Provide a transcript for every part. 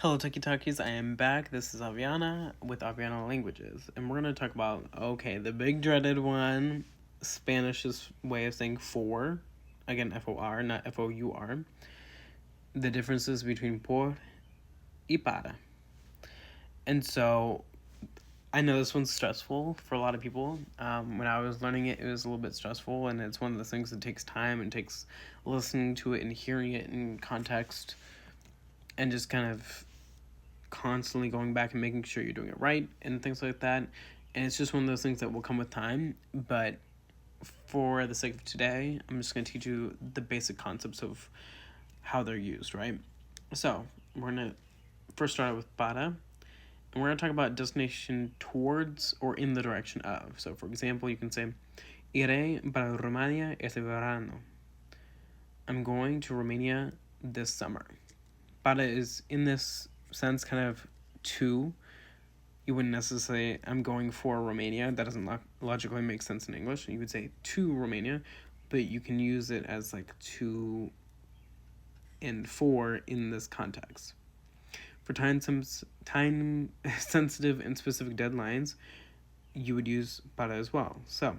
Hello, Tiki Talkies. I am back. This is Aviana with Aviana Languages, and we're going to talk about, the big dreaded one, Spanish's way of saying for, again, F-O-R, not F-O-U-R, the differences between por y para. And so, I know this one's stressful for a lot of people. When I was learning it, it was a little bit stressful, and it's one of the things that takes time and takes listening to it and hearing it in context, and just kind of constantly going back and making sure you're doing it right and things like that. And it's just one of those things that will come with time. But for the sake of today, I'm just going to teach you the basic concepts of how they're used, right? So we're going to first start out with para. And we're going to talk about destination towards or in the direction of. So for example, you can say, Iré para Romania este verano. I'm going to Romania this summer. Para is in this sense kind of to. You wouldn't necessarily say I'm going for Romania. That doesn't logically make sense in English. You would say to Romania, but you can use it as like to and for in this context. For time sensitive and specific deadlines, you would use para as well. So,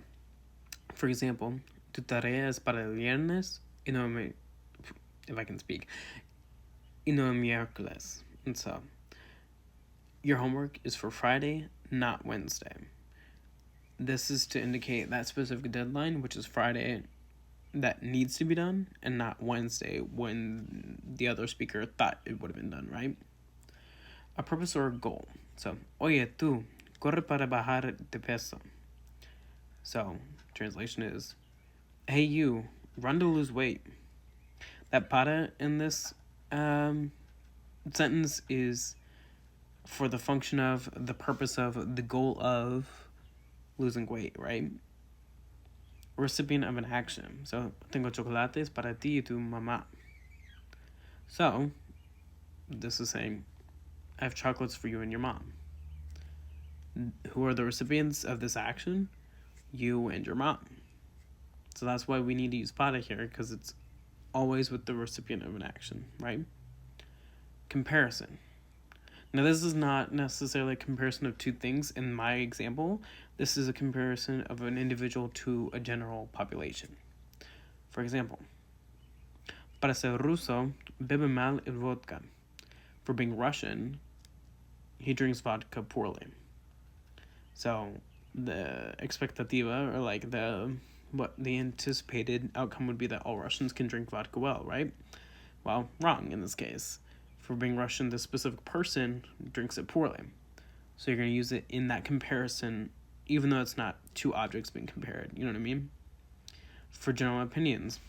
for example, tu tarea es para el viernes y no if I can speak, y no el miércoles. And so, your homework is for Friday, not Wednesday. This is to indicate that specific deadline, which is Friday, that needs to be done, and not Wednesday when the other speaker thought it would have been done, right? A purpose or a goal. So, oye tú, corre para bajar de peso. So, translation is, hey you, run to lose weight. That para in this sentence is for the function of, the purpose of, the goal of losing weight, right? Recipient of an action. So, tengo chocolates para ti y tu mamá. So, this is saying, I have chocolates for you and your mom. Who are the recipients of this action? You and your mom. So that's why we need to use para here, because it's always with the recipient of an action, right? Comparison. Now, this is not necessarily a comparison of two things in my example. This is a comparison of an individual to a general population. For example, para ser ruso, bebe mal el vodka. For being Russian, he drinks vodka poorly. So, the expectativa, or like what the anticipated outcome would be that all Russians can drink vodka well, right? Well, wrong in this case. For being Russian, this specific person drinks it poorly. So you're going to use it in that comparison, even though it's not two objects being compared. You know what I mean? For general opinions.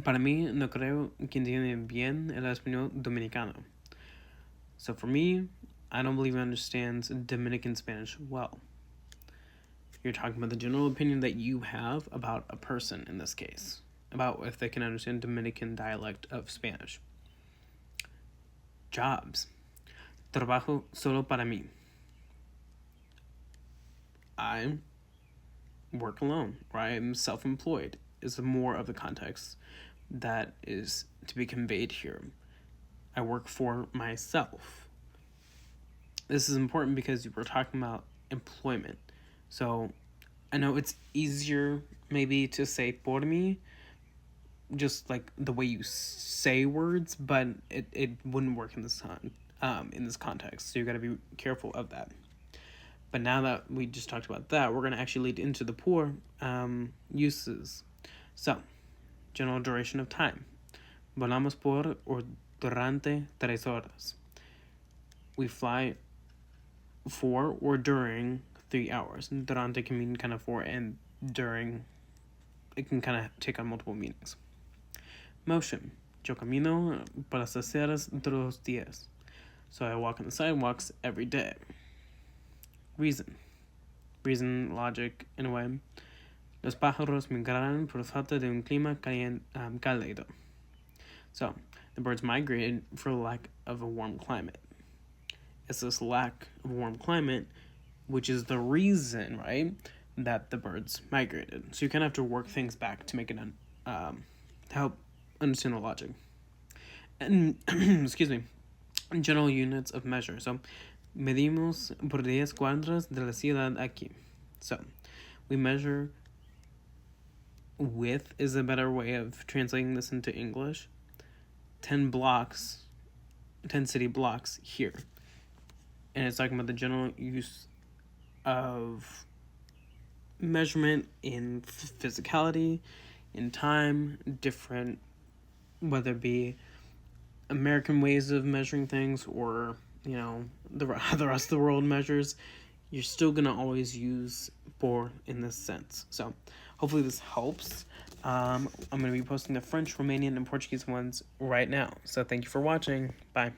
Para mí, no creo que entiende bien el español dominicano. So for me, I don't believe he understands Dominican Spanish well. You're talking about the general opinion that you have about a person in this case, about if they can understand Dominican dialect of Spanish. Jobs. Trabajo solo para mí. I work alone, or I am self-employed, is more of the context that is to be conveyed here. I work for myself. This is important because we're talking about employment. So I know it's easier maybe to say por mí, just like the way you say words, but it wouldn't work in this context. So you got to be careful of that. But now that we just talked about that, we're going to actually lead into the por uses. So, general duration of time. Volamos por or durante 3 horas. We fly for or during 3 hours. Durante can mean kind of for, and during, it can kind of take on multiple meanings. Motion. Yo camino por las aceras todos los días. So I walk on the sidewalks every day. Reason. Reason, logic, in a way. Los pájaros migraron por falta de un clima cálido. So, the birds migrated for lack of a warm climate. It's this lack of a warm climate which is the reason, right, that the birds migrated. So you kind of have to work things back to make it to help understand the logic. And excuse me. general units of measure. So, medimos por 10 cuadras de la ciudad aquí. So, we measure width is a better way of translating this into English. 10 blocks, 10 city blocks here. And it's talking about the general use of measurement in physicality, in time, different, whether it be American ways of measuring things or, you know, the rest of the world measures, you're still going to always use por in this sense. So hopefully this helps. I'm going to be posting the French, Romanian, and Portuguese ones right now. So thank you for watching. Bye.